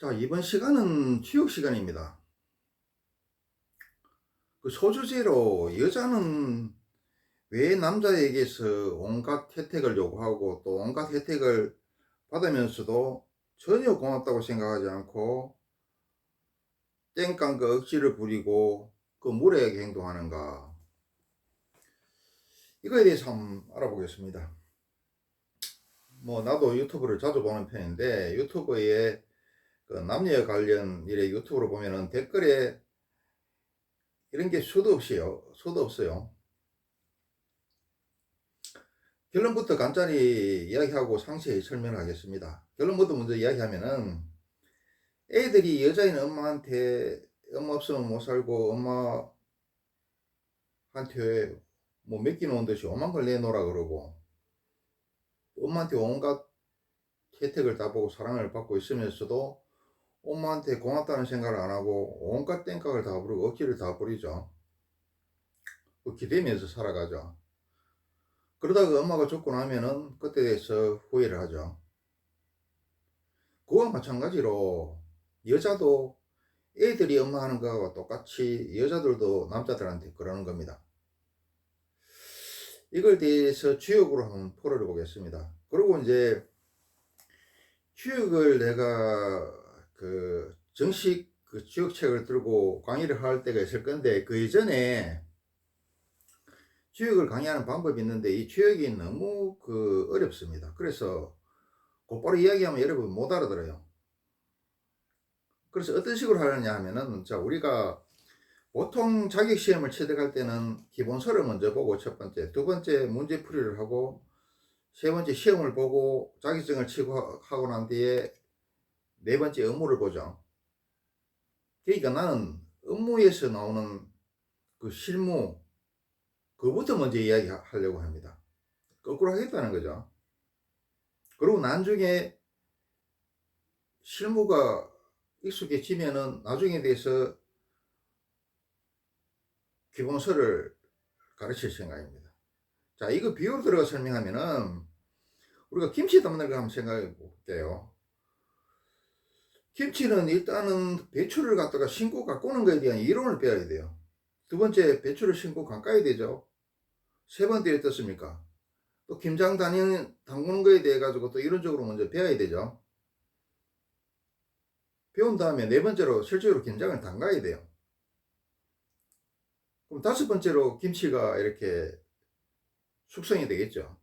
자, 이번 시간은 취업 시간입니다. 그 소주제로 여자는 왜 남자에게서 온갖 혜택을 요구하고 또 온갖 혜택을 받으면서도 전혀 고맙다고 생각하지 않고 땡깡 그 억지를 부리고 그 무례하게 행동하는가? 이거에 대해서 한번 알아보겠습니다. 뭐 나도 유튜브를 자주 보는 편인데 유튜브에 그 남녀 관련 일에 유튜브로 보면은 댓글에 이런 게 수도 없어요. 결론부터 간단히 이야기하고 상세히 설명하겠습니다. 결론부터 먼저 이야기하면은 애들이 여자인 엄마한테 엄마 없으면 못 살고 엄마한테 뭐 맡기놓은 듯이 오만 걸 내놓으라 그러고 엄마한테 온갖 혜택을 다 보고 사랑을 받고 있으면서도 엄마한테 고맙다는 생각을 안 하고 온갖 땡깡을 다 부리고 억지를 다 부리죠. 기대면서 살아가죠. 그러다가 엄마가 죽고 나면은 그때 대해서 후회를 하죠. 그와 마찬가지로 여자도 애들이 엄마 하는 거하고 똑같이 여자들도 남자들한테 그러는 겁니다. 이걸 대해서 주역으로 한번 풀어 보겠습니다. 그리고 이제 주역을 내가 그 정식 그 주역책을 들고 강의를 할 때가 있을 건데 그 이전에 주역을 강의하는 방법이 있는데 이 주역이 너무 어렵습니다. 그래서 곧바로 이야기하면 여러분 못 알아들어요. 그래서 어떤 식으로 하느냐 하면은, 자, 우리가 보통 자격시험을 취득할 때는 기본서를 먼저 보고 첫 번째, 두 번째 문제풀이를 하고 세 번째 시험을 보고 자격증을 취득하고 난 뒤에 네 번째 업무를 보죠. 그러니까 나는 업무에서 나오는 그 실무, 그부터 먼저 이야기하려고 합니다. 거꾸로 하겠다는 거죠. 그리고 나중에 실무가 익숙해지면은 나중에 대해서 기본서를 가르칠 생각입니다. 자, 이거 비유로 들어가 설명하면은 우리가 김치 담는 거 한번 생각해 볼게요. 김치는 일단은 배추를 갖다가 신고 가꾸는 거에 대한 이론을 배워야 돼요. 두 번째, 배추를 신고 가까이 되죠. 세 번째 어떻습니까? 또 김장 담그는 거에 대해 가지고 또 이론적으로 먼저 배워야 되죠. 배운 다음에 네 번째로 실제로 김장을 담가야 돼요. 그럼 다섯 번째로 김치가 이렇게 숙성이 되겠죠.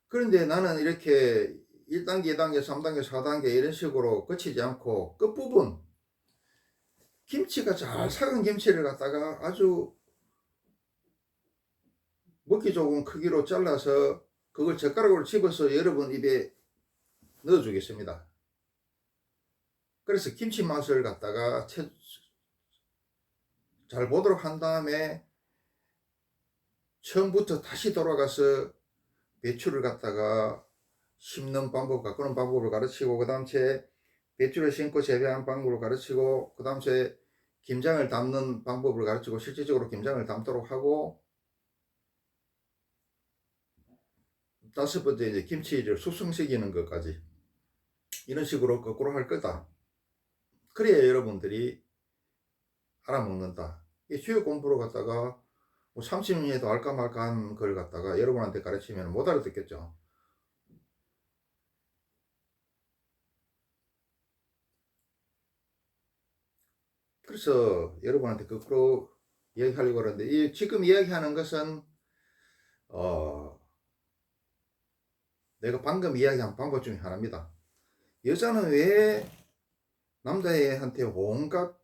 그런데 나는 이렇게 1단계, 2단계, 3단계, 4단계 이런 식으로 거치지 않고 끝부분 김치가 잘 삭은 김치를 갖다가 아주 먹기 좋은 크기로 잘라서 그걸 젓가락으로 집어서 여러분 입에 넣어 주겠습니다. 그래서 김치 맛을 갖다가 잘 보도록 한 다음에 처음부터 다시 돌아가서 배추를 갖다가 심는 방법, 가꾸는 방법을 가르치고 그 다음 배추를 심고 재배하는 방법을 가르치고 그 다음 김장을 담는 방법을 가르치고 실질적으로 김장을 담도록 하고 다섯 번째 이제 김치를 숙성시키는 것까지 이런 식으로 거꾸로 할 거다. 그래야 여러분들이 알아먹는다. 이 수요 공부를 갖다가 뭐 30년에도 알까 말까 한 걸 갖다가 여러분한테 가르치면 못 알아듣겠죠. 그래서 여러분한테 거꾸로 이야기하려고 하는데 지금 이야기하는 것은 내가 방금 이야기한 방법 중에 하나입니다. 여자는 왜 남자애한테 온갖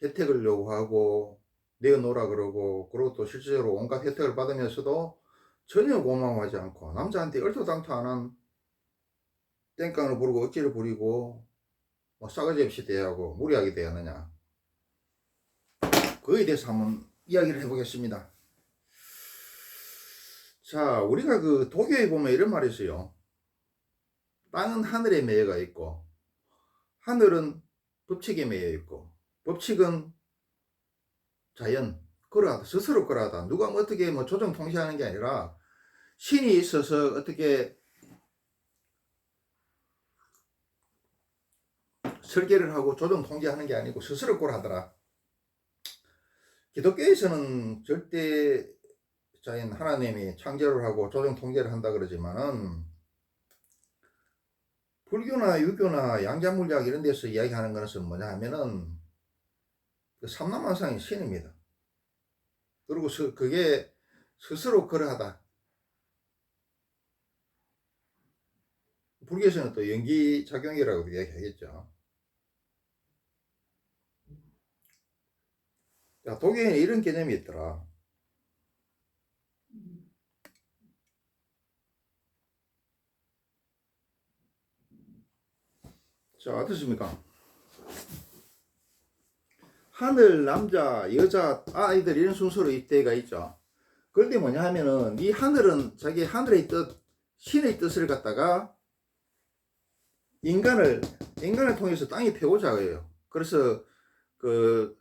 혜택을 요구하고 내어놓으라 그러고 그리고 또 실질적으로 온갖 혜택을 받으면서도 전혀 고마워하지 않고 남자한테 얼토당토 안 한 땡깡을 부리고 억지를 부리고 뭐 싸가지 없이 대하고 무리하게 대하느냐, 그에 대해서 한번 이야기를 해보겠습니다. 자, 우리가 그 독일에 보면 이런 말이 있어요. 땅은 하늘에 매여가 있고 하늘은 법칙에 매여 있고 법칙은 자연 그러하다, 스스로 그러하다. 누가 뭐 어떻게 뭐 조정 통제하는 게 아니라 신이 있어서 어떻게 설계를 하고 조정 통제하는 게 아니고 스스로 꼴 하더라. 기독교에서는 절대자인 하나님이 창조를 하고 조정 통제를 한다 그러지만은 불교나 유교나 양자물리학 이런 데서 이야기하는 것은 뭐냐 하면은 그 삼라만상의 신입니다. 그리고 그게 스스로 그러하다. 불교에서는 또 연기작용이라고 이야기하겠죠. 자, 독일에는 이런 개념이 있더라. 자, 어떻습니까? 하늘, 남자, 여자, 아이들 이런 순서로 입대가 있죠. 그런데 뭐냐 하면은 이 하늘은 자기 하늘의 뜻, 신의 뜻을 갖다가 인간을 통해서 땅에 펴고자 해요. 그래서 그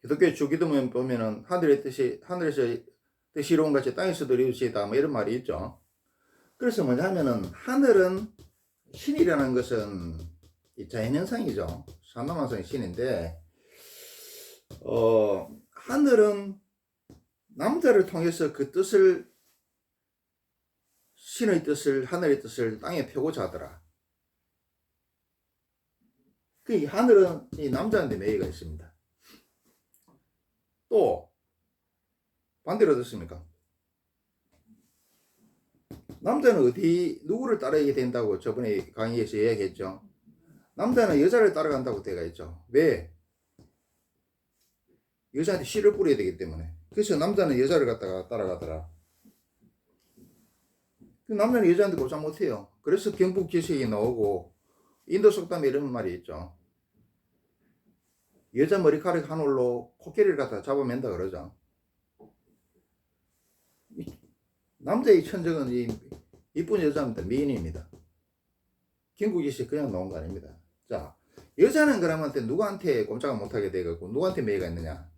기독교의 주기도문 보면은 하늘의 뜻이 하늘에서 뜻이 이루은 같이 땅에서도 이루어지다 뭐 이런 말이 있죠. 그래서 뭐냐 하면은 하늘은 신이라는 것은 자연현상이죠. 삼라만상의 신인데 하늘은 남자를 통해서 그 뜻을 신의 뜻을 하늘의 뜻을 땅에 펴고자 하더라. 그 하늘은 이 남자한테 매개가 있습니다. 또 반대로 어떻습니까? 남자는 누구를 따르게 된다고 저번에 강의에서 이야기했죠. 남자는 여자를 따라간다고 되어 있죠. 왜? 여자한테 씨를 뿌려야 되기 때문에. 그래서 남자는 여자를 갖다가 따라가더라. 남자는 여자한테 고장 못해요. 그래서 경북지색이 나오고 인도 속담에 이런 말이 있죠. 여자 머리카락 한 올로 코끼리를 갖다 잡아맨다 그러죠. 남자의 천적은 이 이쁜 여자입니다. 미인입니다. 김국지씨 그냥 나온 거 아닙니다. 자, 여자는 그러면 누구한테 꼼짝을 못하게 되고 누구한테 매가 있느냐?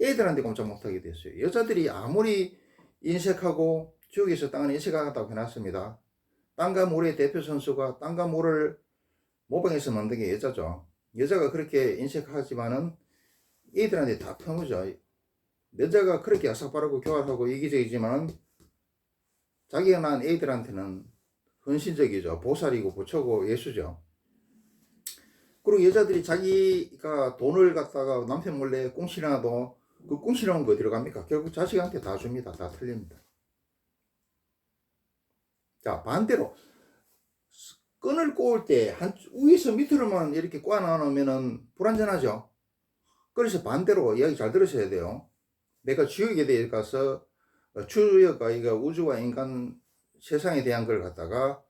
애들한테 꼼짝 못하게 됐어요. 여자들이 아무리 인색하고 지옥에서 땅을 인색하다고 해놨습니다. 땅과 물의 대표 선수가 땅과 물을 모방해서 만든 게 여자죠. 여자가 그렇게 인색하지만은 애들한테 다 편하죠. 여자가 그렇게 아삭바르고 교활하고 이기적이지만은 자기가 낳은 애들한테는 헌신적이죠. 보살이고 부처고 예수죠. 그리고 여자들이 자기가 돈을 갖다가 남편 몰래 꽁실어놔도 그 꽁실어놓은 거 어디로 갑니까? 결국 자식한테 다 줍니다. 다 틀립니다. 자, 반대로 끈을 꼬을 때 위에서 밑으로만 이렇게 꼬아 놓으면은 불안전하죠. 그래서 반대로 이야기 잘 들으셔야 돼요. 내가 지옥에 대해 가서 추여가 이거 우주와 인간 세상에 대한 걸 갖다가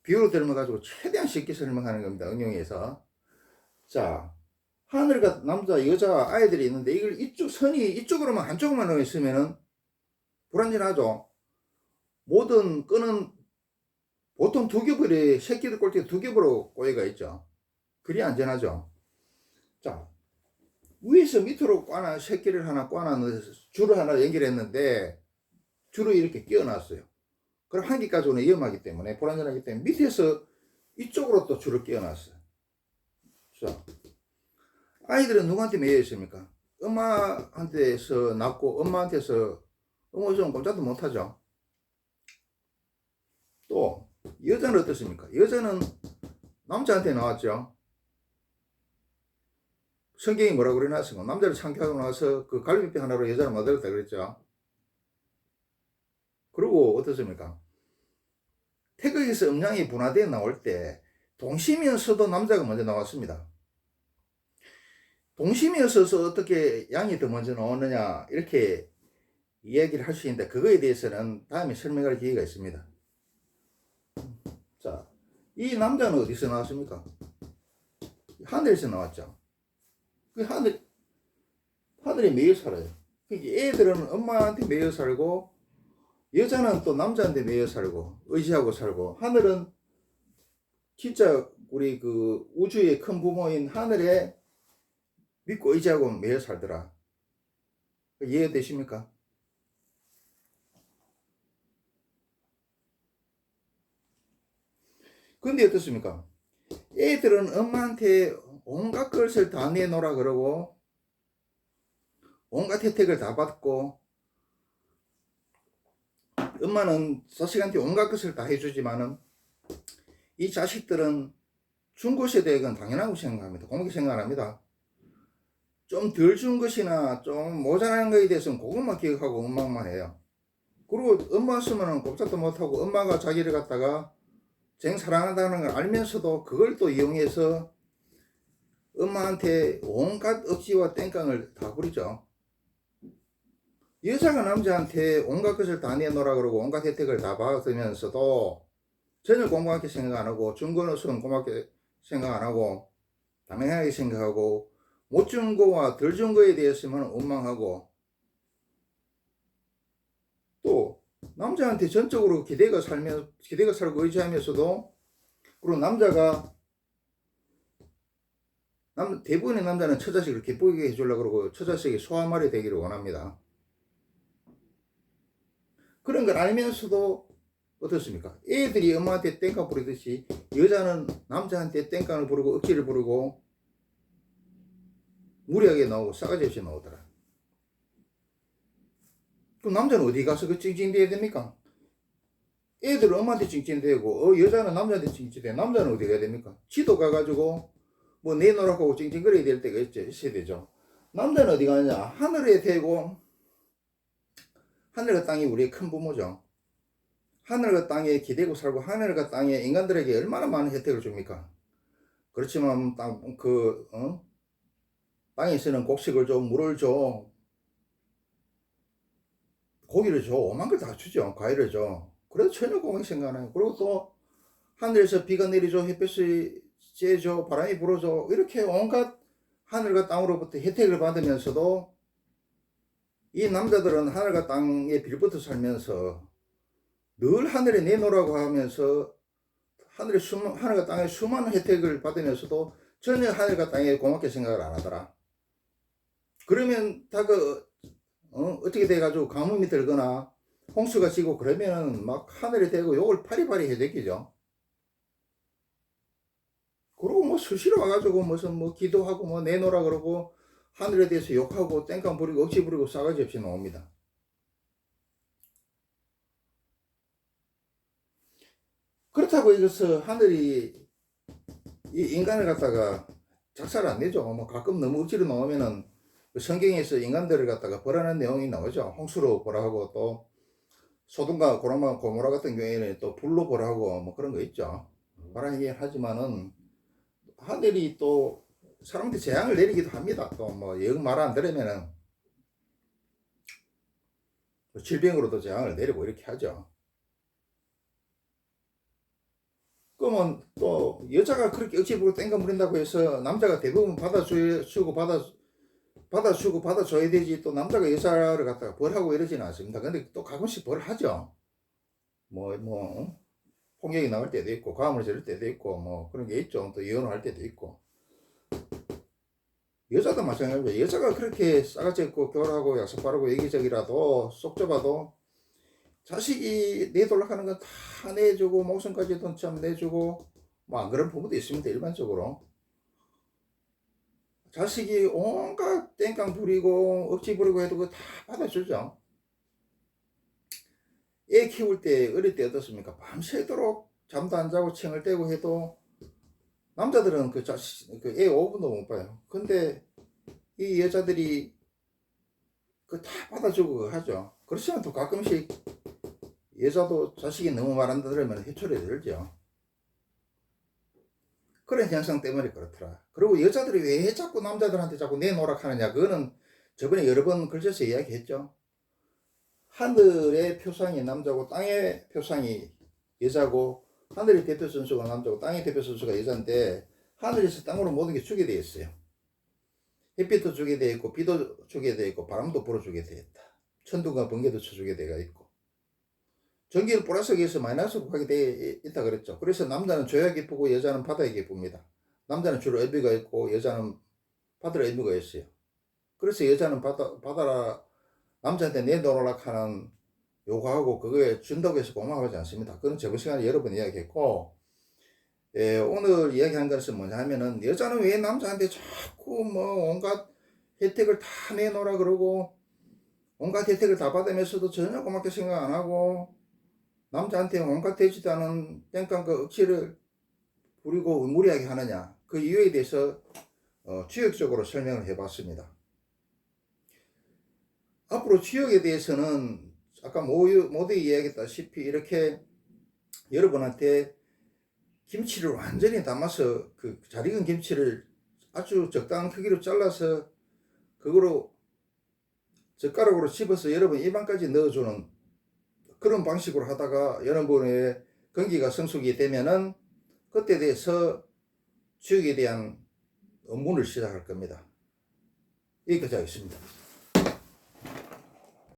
비유로 들면 가지고 최대한 쉽게 설명하는 겁니다. 응용해서. 자, 하늘과 남자, 여자, 아이들이 있는데 이걸 선이 이쪽으로만 한쪽으로만 넣어 있으면은 불안전하죠. 모든 끈은 보통 두 겹으로 새끼들 꼴찌 두 겹으로 꼬여가 있죠. 그리 안전하죠. 자, 위에서 밑으로 새끼를 하나 넣어서 줄을 하나 연결했는데 줄을 이렇게 끼워놨어요. 그럼 한 개까지 오는 위험하기 때문에 불안전하기 때문에 밑에서 이쪽으로 또 줄을 끼워놨어요. 자, 아이들은 누구한테 매여 있습니까? 엄마한테서 낳고 엄마한테서 어머좀 꼼짝도 못하죠. 또 여자는 어떻습니까? 여자는 남자한테 나왔죠. 성경이 뭐라고 그래놨습니까? 남자를 창조하고 나서 그 갈비뼈 하나로 여자를 만들었다 그랬죠. 그리고 어떻습니까? 태극에서 음양이 분화되어 나올 때 동심이어서도 남자가 먼저 나왔습니다. 동심이어서 어떻게 양이 더 먼저 나오느냐 이렇게 이야기를 할 수 있는데 그거에 대해서는 다음에 설명할 기회가 있습니다. 자, 이 남자는 어디서 나왔습니까? 하늘에서 나왔죠. 그 하늘에 매여 살아요. 애들은 엄마한테 매여 살고 여자는 또 남자한테 매여 살고 의지하고 살고 하늘은 진짜 우리 그 우주의 큰 부모인 하늘에 믿고 의지하고 매여 살더라. 이해되십니까? 근데 어떻습니까? 애들은 엄마한테 온갖 것을 다 내놓으라 그러고 온갖 혜택을 다 받고 엄마는 자식한테 온갖 것을 다 해주지만은 이 자식들은 준 것에 대해서는 당연하고 생각합니다. 고맙게 생각합니다. 좀 덜 준 것이나 좀 모자란 것에 대해서는 그것만 기억하고 원망만 해요. 그리고 엄마 쓰면은 꼼짝도 못하고 엄마가 자기를 갖다가 쟁 사랑한다는 걸 알면서도 그걸 또 이용해서 엄마한테 온갖 억지와 땡깡을 다 부리죠. 여자가 남자한테 온갖 것을 다 내놓으라 그러고 온갖 혜택을 다 받으면서도 전혀 고맙게 생각 안 하고 준 거는 고맙게 생각 안 하고 당연하게 생각하고 못 준 거와 덜 준 거에 대해서만 원망하고 또 남자한테 전적으로 기대가 살고 의지하면서도 그리고 남자가 대부분의 남자는 처자식을 기쁘게 해주려고 그러고 처자식이 소아말이 되기를 원합니다. 그런 걸 알면서도 어떻습니까? 애들이 엄마한테 땡깡 부리듯이 여자는 남자한테 땡깡을 부르고 억지를 부르고 무리하게 나오고 싸가지 없이 나오더라. 그럼 남자는 어디 가서 그 찡찡대야 됩니까? 애들은 엄마한테 찡찡대고 여자는 남자한테 찡찡대. 남자는 어디 가야 됩니까? 지도 가가지고 뭐 내놓으라고 찡찡거려야 될 때가 있어야 되죠. 남자는 어디 가느냐? 하늘에 대고 하늘과 땅이 우리의 큰 부모죠. 하늘과 땅에 기대고 살고 하늘과 땅에 인간들에게 얼마나 많은 혜택을 줍니까? 그렇지만 땅에 쓰는 곡식을 줘, 물을 줘, 고기를 줘, 오만 걸 다 주죠. 과일을 줘. 그래도 전혀 고맙게 생각 안 해요. 그리고 또 하늘에서 비가 내리죠, 햇볕이 쬐죠, 바람이 불어줘. 이렇게 온갖 하늘과 땅으로부터 혜택을 받으면서도 이 남자들은 하늘과 땅에 빌붙어 살면서 늘 하늘에 내놓으라고 하면서 하늘과 땅에 수많은 혜택을 받으면서도 전혀 하늘과 땅에 고맙게 생각을 안 하더라. 그러면 다 어떻게 돼가지고 가뭄이 들거나 홍수가 지고 그러면은 막 하늘에 대고 욕을 파리파리 해대기죠. 그리고 뭐 수시로 와가지고 무슨 뭐 기도하고 뭐 내놓으라 그러고 하늘에 대해서 욕하고 땡깡 부리고 억지 부리고 싸가지 없이 나옵니다. 그렇다고 이것을 하늘이 이 인간을 갖다가 작사를 안 내죠. 뭐 가끔 너무 억지로 나오면은 성경에서 인간들을 갖다가 벌하는 내용이 나오죠. 홍수로 벌하고 또 소돔과 고모라 같은 경우에는 또 불로 벌하고 뭐 그런 거 있죠. 말하긴 하지만은 하늘이 또 사람한테 재앙을 내리기도 합니다. 또 뭐 영 말 안 들으면은 질병으로도 재앙을 내리고 이렇게 하죠. 그러면 또 여자가 그렇게 억지 부리고 땡깡 부린다고 해서 남자가 대부분 받아주고 받아줘야 되지. 또 남자가 여자를 갖다가 벌하고 이러지는 않습니다. 근데 또 가끔씩 벌하죠. 폭력이 나올 때도 있고 가음을 지를 때도 있고 뭐 그런 게 있죠. 또 이혼을 할 때도 있고. 여자도 마찬가지입니다. 여자가 그렇게 싸가지 없고 교활하고 약속바르고 얘기적이라도 쏙 좁아도 자식이 내돌락하는 건 다 내주고 목숨까지도 참 내주고 뭐 안 그런 부부도 있습니다. 일반적으로 자식이 온갖 땡깡 부리고 억지 부리고 해도 그거 다 받아주죠. 애 키울 때 어릴 때 어떻습니까? 밤새도록 잠도 안 자고 칭을 떼고 해도 남자들은 그 애 5분도 못 봐요. 근데 이 여자들이 그 다 받아주고 하죠. 그렇지만 또 가끔씩 여자도 자식이 너무 말한다 그러면 해초리 들죠. 그런 현상 때문에 그렇더라. 그리고 여자들이 왜 자꾸 남자들한테 자꾸 내놓으라 하느냐. 그거는 저번에 여러 번 걸쳐서 이야기했죠. 하늘의 표상이 남자고 땅의 표상이 여자고 하늘의 대표 선수가 남자고 땅의 대표 선수가 여자인데 하늘에서 땅으로 모든 게 주게 되어 있어요. 햇빛도 주게 되어 있고 비도 주게 되어 있고 바람도 불어주게 되어 있다. 천둥과 번개도 쳐주게 되어 있고 전기를 플러스에 서 마이너스로 가게 되어 있다 그랬죠. 그래서 남자는 줘야 기쁘고 여자는 받아야 기쁩니다. 남자는 주로 의미가 있고 여자는 받으라 의미가 있어요. 그래서 여자는 받아라 남자한테 내놓으라 하는 요구하고 그거에 준다고 해서 고마워하지 않습니다. 그건 저번 시간에 여러 번 이야기했고 오늘 이야기한 것은 뭐냐 하면은, 여자는 왜 남자한테 자꾸 뭐 온갖 혜택을 다 내놓으라 그러고, 온갖 혜택을 다 받으면서도 전혀 고맙게 생각 안 하고, 남자한테 온갖 되지도 않은 땡깡 그 억지를 부리고 무리하게 하느냐, 그 이유에 대해서 주역적으로 설명을 해봤습니다. 앞으로 주역에 대해서는 아까 모두 이야기했다시피 이렇게 여러분한테 김치를 완전히 담아서, 그 잘 익은 김치를 아주 적당한 크기로 잘라서 그거로 젓가락으로 집어서 여러분 입안까지 넣어주는 그런 방식으로 하다가 여러분의 건기가 성숙이 되면은 그때 대해서 주역에 대한 업무를 시작할 겁니다. 여기까지 하겠습니다.